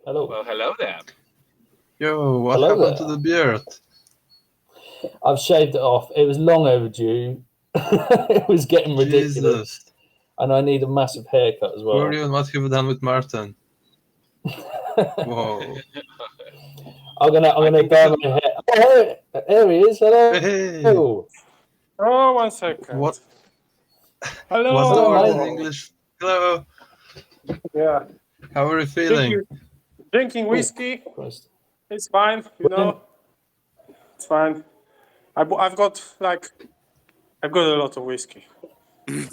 Hello. Well, hello there. Yo, what Hello happened there. to the beard? I've shaved it off. It was long overdue. It was getting ridiculous. Jesus. And I need a massive haircut as Who are well. you and what have you done with Martin? Whoa. I'm gonna dye my hair. Oh, here he is. Hello. Hey. Hello. Oh, 1 second. What? Hello. What's the Hello, word mate. in English? Hello. Yeah. How are you feeling? Drinking whiskey. Christ. It's fine, you know. It's fine. I've got a lot of whiskey. No,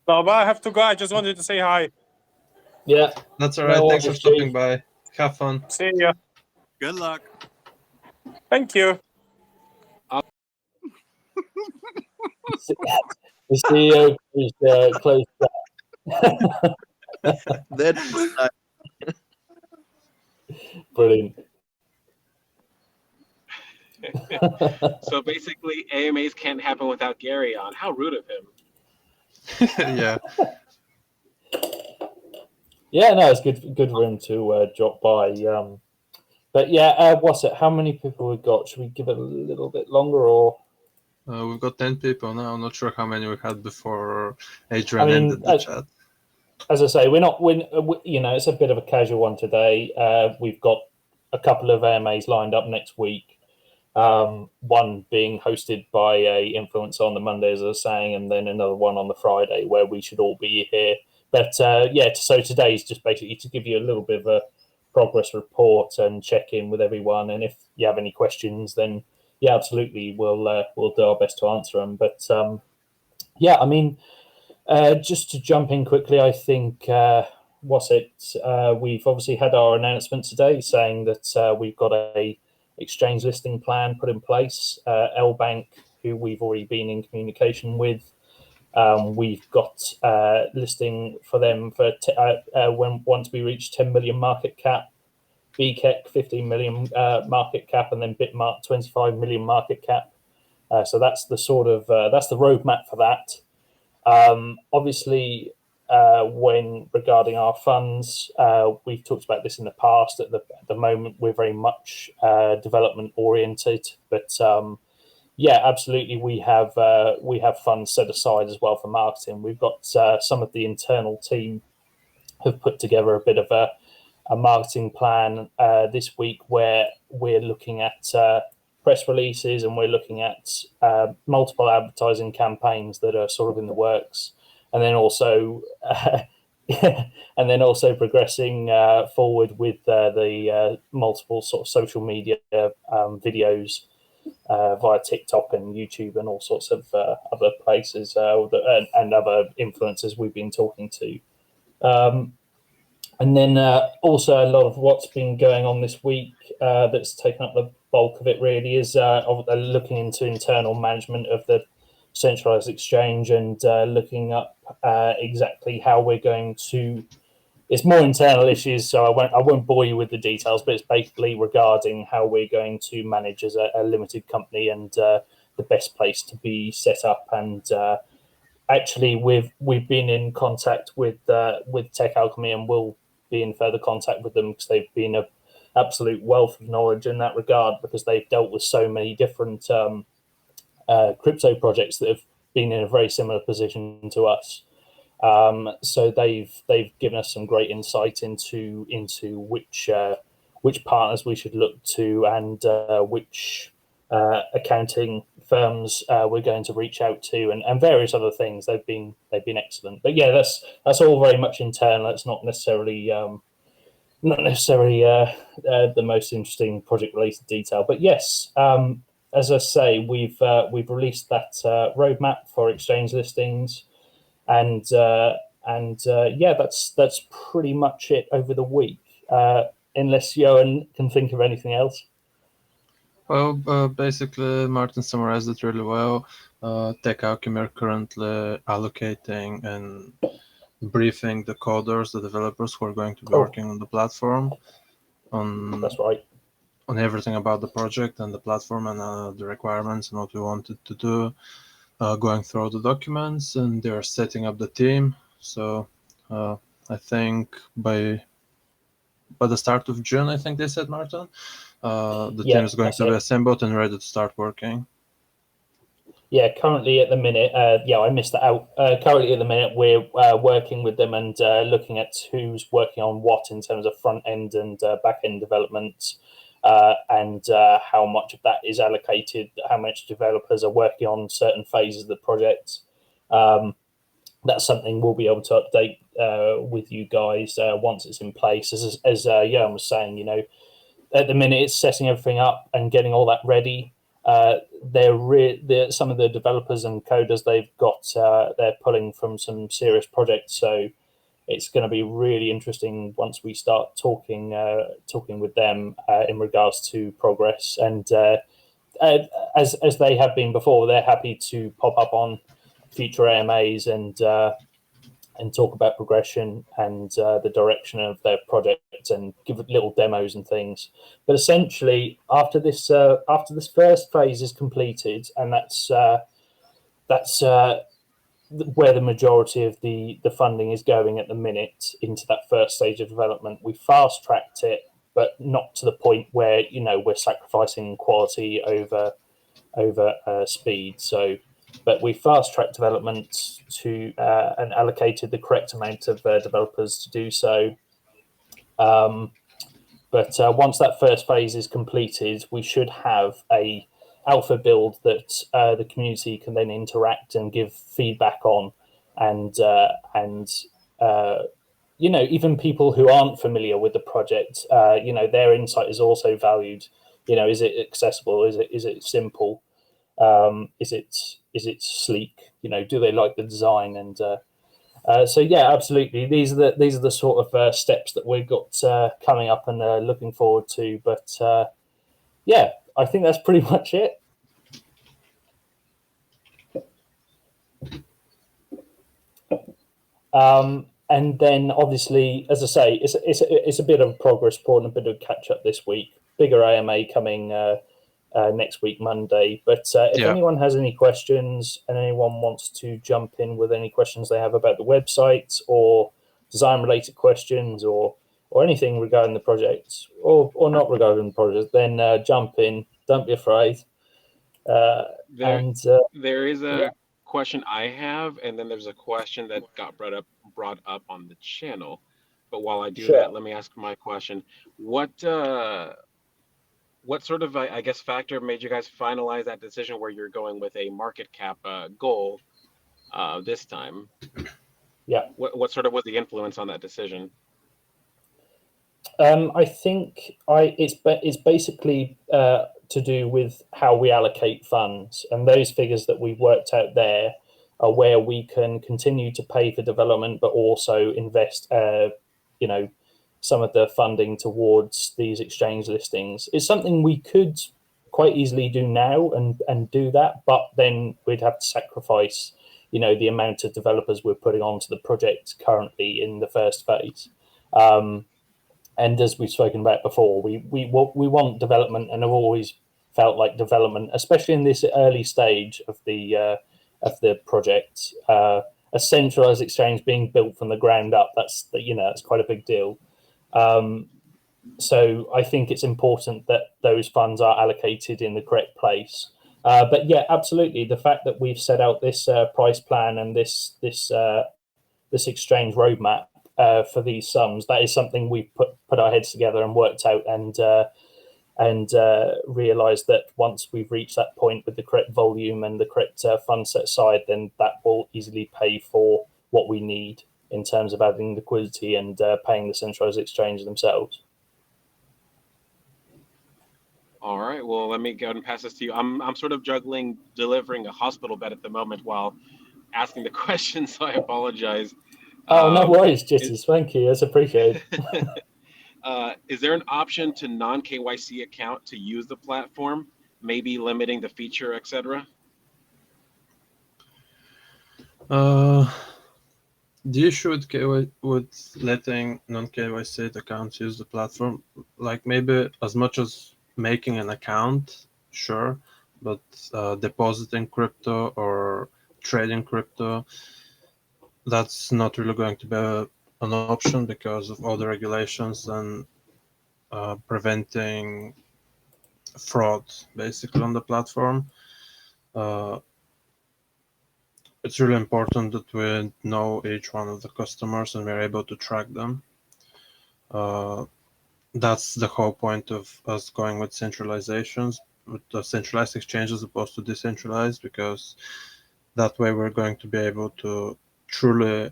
but I have to go. I just wanted to say hi. Yeah. That's alright. No Thanks for worries, stopping Chief. by. Have fun. See ya. Good luck. Thank you. The CEO is close. That was nice. Brilliant. So basically, AMAs can't happen without Gary on. How rude of him. Yeah. Yeah, no, it's good for him to drop by. But yeah, what's it? How many people we've got? Should we give it a little bit longer, or? We've got 10 people now. I'm not sure how many we had before Adrian ended the chat. As I say, it's a bit of a casual one today. We've got a couple of AMAs lined up next week. One being hosted by a influencer on the Monday, as I was saying, and then another one on the Friday where we should all be here. But so today is just basically to give you a little bit of a progress report and check in with everyone. And if you have any questions, then yeah, absolutely, we'll do our best to answer them. But just to jump in quickly, I think we've obviously had our announcement today saying that we've got a exchange listing plan put in place. L Bank, who we've already been in communication with, we've got listing for them for once we reach 10 million market cap, BKEC 15 million market cap, and then Bitmart 25 million market cap. So that's the that's the roadmap for that. Obviously, when regarding our funds, we've talked about this in the past. At the moment, we're very much development oriented, but absolutely, we have funds set aside as well for marketing. We've got some of the internal team have put together a bit of a marketing plan this week where we're looking at press releases and we're looking at multiple advertising campaigns that are sort of in the works, and then also progressing forward with the multiple sort of social media videos via TikTok and YouTube and all sorts of other places and other influencers we've been talking to. And then also a lot of what's been going on this week that's taken up the bulk of it really is looking into internal management of the centralized exchange and looking up exactly how we're going to. It's more internal issues, so I won't bore you with the details, but it's basically regarding how we're going to manage as a limited company and the best place to be set up. And actually, we've been in contact with Tech Alchemy, and we'll be in further contact with them because they've been an absolute wealth of knowledge in that regard, because they've dealt with so many different crypto projects that have been in a very similar position to us. So they've given us some great insight into which partners we should look to and which accounting firms we're going to reach out to, and various other things. They've been excellent. But yeah, that's all very much internal. It's not necessarily the most interesting project related detail. But yes, as I say, we've released that roadmap for exchange listings. And that's pretty much it over the week, unless Johan can think of anything else. Well, basically, Martin summarized it really well. Tech Alchemy are currently allocating and briefing the coders, the developers who are going to be working on the platform. That's right. On everything about the project and the platform and the requirements and what we wanted to do. Going through the documents, and they're setting up the team. So I think by the start of June, I think they said, Martin. The team is going to be assembled and ready to start working. Yeah, currently at the minute, I missed that out. Currently at the minute, we're working with them and looking at who's working on what in terms of front end and back end development, and how much of that is allocated, how much developers are working on certain phases of the project. That's something we'll be able to update with you guys once it's in place. As Johan was saying, at the minute it's setting everything up and getting all that ready. Some of the developers and coders they've got, they're pulling from some serious projects. So it's going to be really interesting once we start talking with them in regards to progress. And as they have been before, they're happy to pop up on future AMAs and talk about progression and the direction of their project and give little demos and things. But essentially, after this first phase is completed, and that's where the majority of the funding is going at the minute into that first stage of development. We fast tracked it, but not to the point where we're sacrificing quality over speed. So. But we fast-tracked development to and allocated the correct amount of developers to do so. But once that first phase is completed, we should have a alpha build that the community can then interact and give feedback on, and even people who aren't familiar with the project, their insight is also valued. Is it accessible? Is it simple? Is it sleek? Do they like the design? And so yeah, absolutely. These are the sort of steps that we've got coming up and looking forward to. But yeah, I think that's pretty much it. And then obviously, as I say, it's a bit of a progress report and a bit of catch up this week. Bigger AMA coming next week, Monday. But if anyone has any questions and anyone wants to jump in with any questions they have about the website or design-related questions or anything regarding the project or not regarding the project, then jump in. Don't be afraid. There is a question I have, and then there's a question that got brought up on the channel. But while I do that, let me ask my question. What sort of, I guess, factor made you guys finalize that decision where you're going with a market cap goal this time? Yeah. What sort of was the influence on that decision? I think it's basically to do with how we allocate funds, and those figures that we've worked out there are where we can continue to pay for development, but also invest, some of the funding towards these exchange listings. It's something we could quite easily do now and do that, but then we'd have to sacrifice, the amount of developers we're putting onto the project currently in the first phase. And as we've spoken about before, we want development, and have always felt like development, especially in this early stage of the project, a centralized exchange being built from the ground up. That's quite a big deal. So I think it's important that those funds are allocated in the correct place. But yeah, absolutely, the fact that we've set out this price plan and this exchange roadmap for these sums, that is something we've put our heads together and worked out, and realised that once we've reached that point with the correct volume and the correct fund set aside, then that will easily pay for what we need in terms of adding liquidity and paying the centralized exchange themselves. All right. Well, let me go ahead and pass this to you. I'm sort of juggling delivering a hospital bed at the moment while asking the question, so I apologize. Oh, no worries, Jitters. Thank you. That's appreciated. Is there an option to non-KYC account to use the platform, maybe limiting the feature, etc.? The issue with letting non-KYC accounts use the platform, like maybe as much as making an account, sure, but depositing crypto or trading crypto, that's not really going to be an option because of all the regulations and preventing fraud basically on the platform. It's really important that we know each one of the customers and we're able to track them. That's the whole point of us going with centralizations, with the centralized exchange as opposed to decentralized, because that way we're going to be able to truly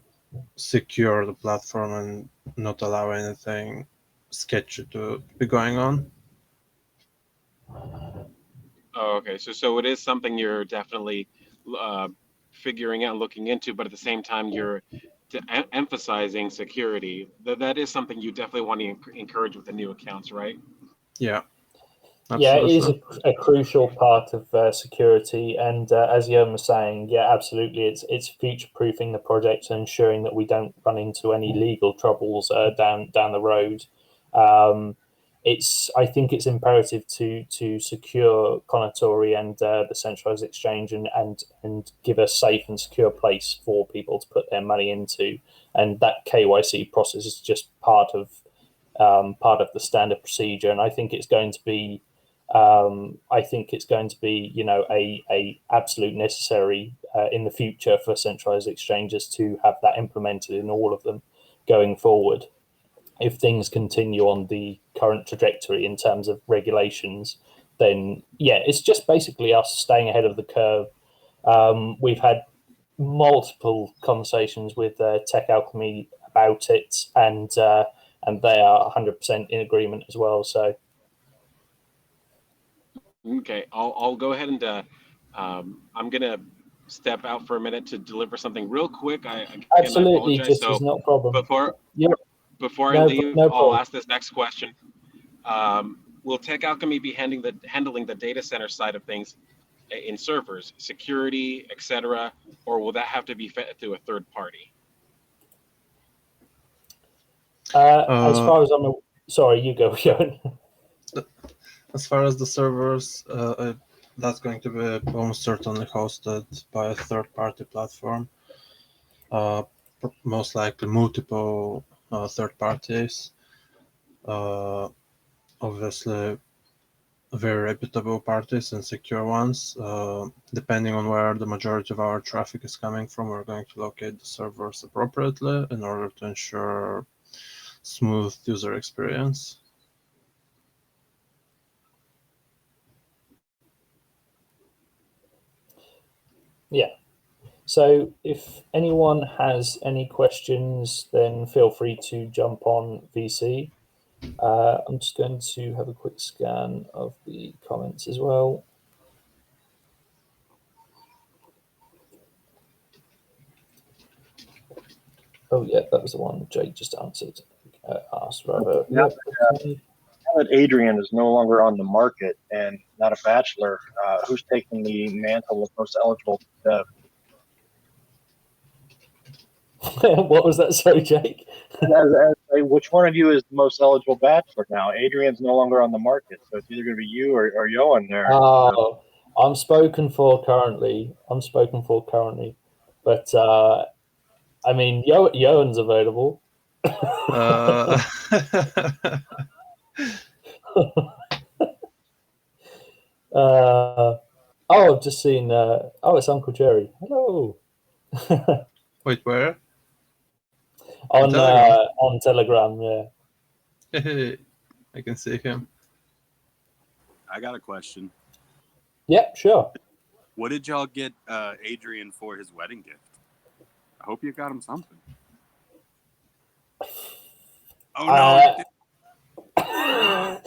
secure the platform and not allow anything sketchy to be going on. Oh, okay. So it is something you're definitely figuring out, looking into, but at the same time, you're emphasizing security. That is something you definitely want to encourage with the new accounts, right? Yeah. Yeah, it is Absolutely. a crucial part of security, and as Johan was saying, yeah, absolutely, it's future proofing the project and ensuring that we don't run into any legal troubles down the road. I think it's imperative to secure Kounotori and the centralized exchange and give a safe and secure place for people to put their money into, and that KYC process is just part of the standard procedure, and I think it's going to be a absolute necessary in the future for centralized exchanges to have that implemented in all of them going forward. If things continue on the current trajectory in terms of regulations, then yeah, it's just basically us staying ahead of the curve. We've had multiple conversations with Tech Alchemy about it, and they are 100% in agreement as well. So. Okay, I'll go ahead and I'm gonna step out for a minute to deliver something real quick. Absolutely, apologize. just is not a problem. Before I leave, no I'll problem. ask this next question. Will Tech Alchemy be handling the data center side of things in servers, security, etc., or will that have to be fed through a third party? As far as I'm, sorry, you go, Johan. As far as the servers, that's going to be almost certainly hosted by a third-party platform. Most likely multiple third parties. Obviously, very reputable parties and secure ones. Depending on where the majority of our traffic is coming from, we're going to locate the servers appropriately in order to ensure smooth user experience. Yeah. So if anyone has any questions, then feel free to jump on VC. I'm just going to have a quick scan of the comments as well. Oh yeah, that was the one Jake just answered. Asked rather. Now that Adrian is no longer on the market and not a bachelor, who's taking the mantle of most eligible? What was that? Sorry, Jake. Which one of you is the most eligible bachelor now? Adrian's no longer on the market, so it's either going to be you or Johan there. Oh, I'm spoken for currently. But I mean, Johan's available. I've just seen. It's Uncle Jerry. Hello. Wait, where? On Telegram, yeah. I can see him. I got a question. Yep, sure. What did y'all get Adrian for his wedding gift? I hope you got him something. Oh no! I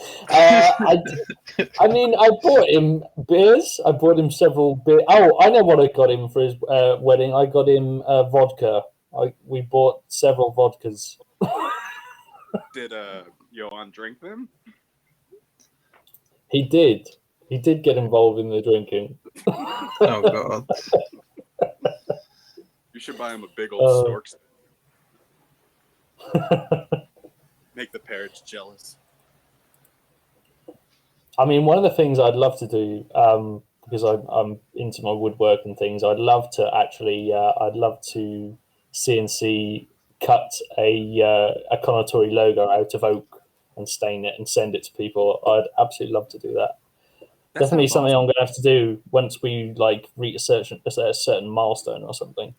mean, I bought him beers. I bought him several beers. Oh, I know what I got him for his wedding. I got him vodka. We bought several vodkas. Did Johan drink them? He did. He did get involved in the drinking. Oh God! You should buy him a big old stork. Make the parrots jealous. I mean, one of the things I'd love to do, because I'm into my woodwork and things, I'd love to CNC cut a Kounotori logo out of oak and stain it and send it to people. I'd absolutely love to do that. That Definitely sounds something awesome. I'm going to have to do once we like reach a certain milestone or something.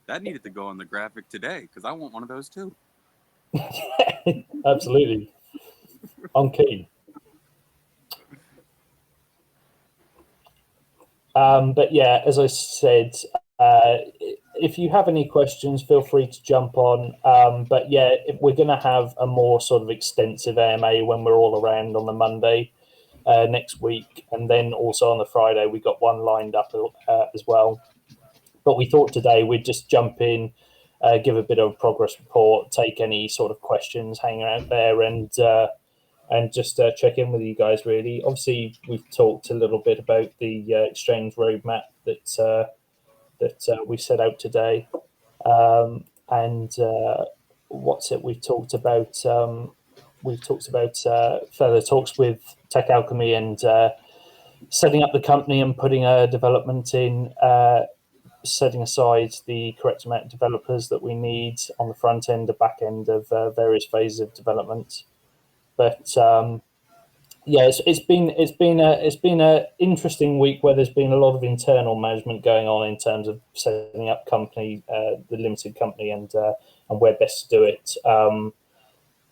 That needed to go on the graphic today because I want one of those too. Absolutely. I'm keen. But yeah, as I said, if you have any questions, feel free to jump on. But yeah, we're going to have a more sort of extensive AMA when we're all around on the Monday next week. And then also on the Friday, we got one lined up as well. But we thought today we'd just jump in, give a bit of a progress report, take any sort of questions hanging out there, and just check in with you guys. Really, obviously, we've talked a little bit about the exchange roadmap that we set out today, and what's it? We've talked about further talks with Tech Alchemy and setting up the company and putting a development in. Setting aside the correct amount of developers that we need on the front end, the back end of various phases of development. But yeah, it's been an interesting week where there's been a lot of internal management going on in terms of setting up company, the limited company, and where best to do it.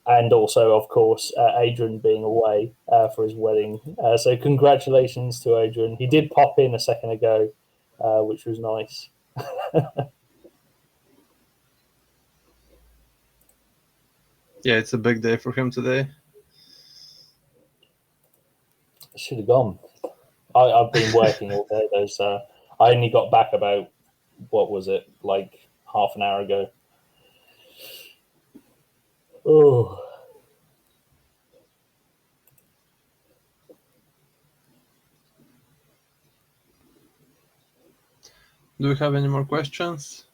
And also, of course, Adrian being away for his wedding. So congratulations to Adrian. He did pop in a second ago, which was nice. Yeah, it's a big day for him today. Should have gone. I've been working all day. I only got back about, what was it, like half an hour ago. Oh. Do we have any more questions?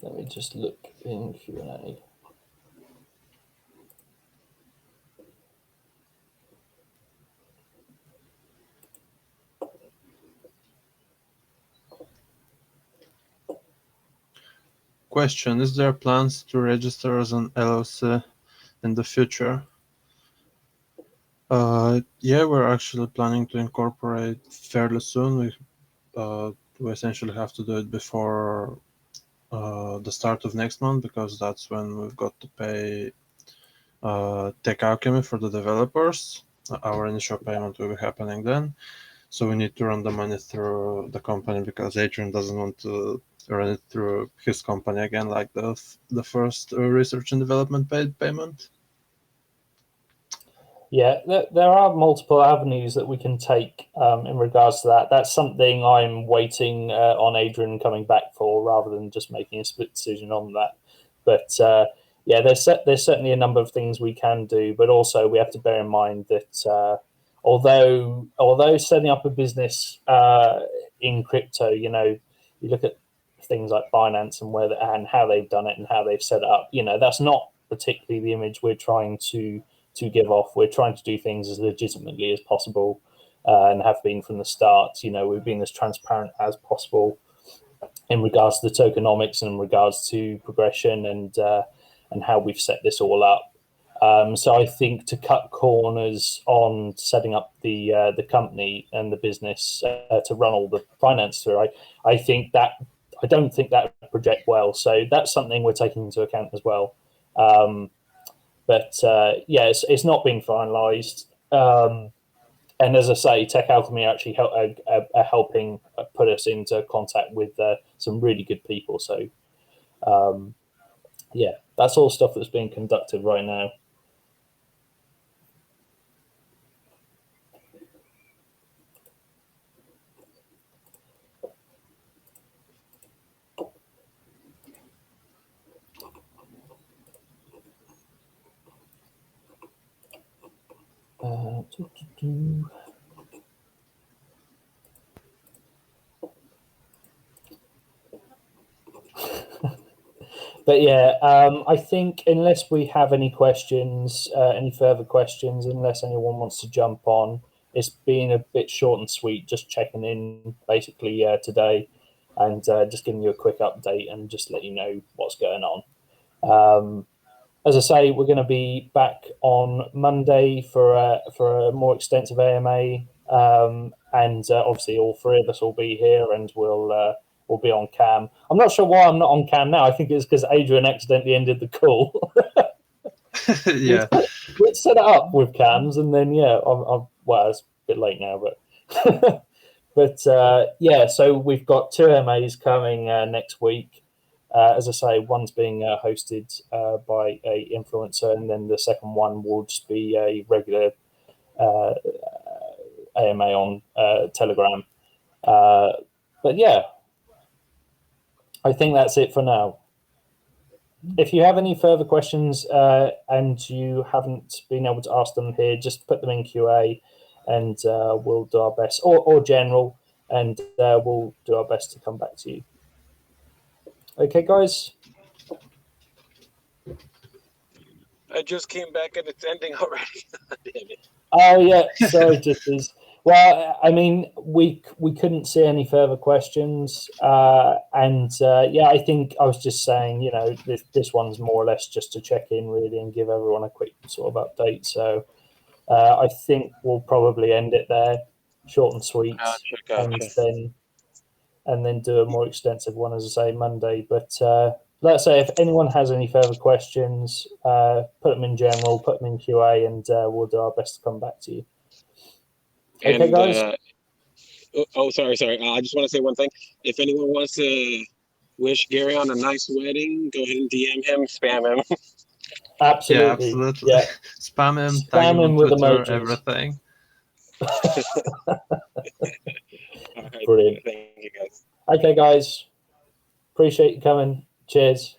Let me just look in Q&A. Question: is there plans to register as an LLC in the future? Yeah, we're actually planning to incorporate fairly soon. We essentially have to do it before the start of next month, because that's when we've got to pay Tech Alchemy for the developers. Our initial payment will be happening then. So we need to run the money through the company, because Adrian doesn't want to run it through his company again, like the first research and development paid payment. Yeah, there are multiple avenues that we can take in regards to that. That's something I'm waiting on Adrian coming back for, rather than just making a split decision on that. But yeah, there's certainly a number of things we can do, but also we have to bear in mind that although setting up a business in crypto, you look at things like Binance and how they've done it and how they've set it up. That's not particularly the image we're trying to give off. We're trying to do things as legitimately as possible, and have been from the start. We've been as transparent as possible in regards to the tokenomics and in regards to progression and how we've set this all up. So I think to cut corners on setting up the company and the business to run all the finance through, I don't think that would project well. So that's something we're taking into account as well. But yeah, it's not been finalised. And as I say, Tech Alchemy actually are helping put us into contact with some really good people. So yeah, that's all stuff that's being conducted right now. But yeah, I think unless we have any questions, any further questions, unless anyone wants to jump on, it's been a bit short and sweet, just checking in basically today. and just giving you a quick update and just let you know what's going on. As I say, we're going to be back on Monday for a more extensive AMA, and obviously all three of us will be here, and we'll be on cam. I'm not sure why I'm not on cam now. I think it's because Adrian accidentally ended the call. Yeah. Let's set it up with cams, and then well, it's a bit late now, but but yeah. So we've got 2 AMAs coming next week. As I say, one's being hosted by a influencer, and then the second one will just be a regular AMA on Telegram. But yeah, I think that's it for now. If you have any further questions and you haven't been able to ask them here, just put them in QA, and we'll do our best, or general, and we'll do our best to come back to you. Okay, guys. I just came back and it's ending already. Damn it. Oh yeah, sorry, Jitters. Well, I mean, we couldn't see any further questions, and yeah, I think I was just saying, you know, this one's more or less just to check in really and give everyone a quick sort of update. So I think we'll probably end it there, short and sweet, Gotcha. and then do a more extensive one, as I say, Monday. But let's say if anyone has any further questions, put them in general, put them in QA, and we'll do our best to come back to you. Okay, And guys. sorry. I just want to say one thing. If anyone wants to wish Gary on a nice wedding, go ahead and DM him, spam him. Absolutely. Yeah, absolutely. Yeah. Spam him, Spam tag him him on with Twitter, emojis. everything. All right, Brilliant. thank you, guys. Okay, guys. Appreciate you coming. Cheers.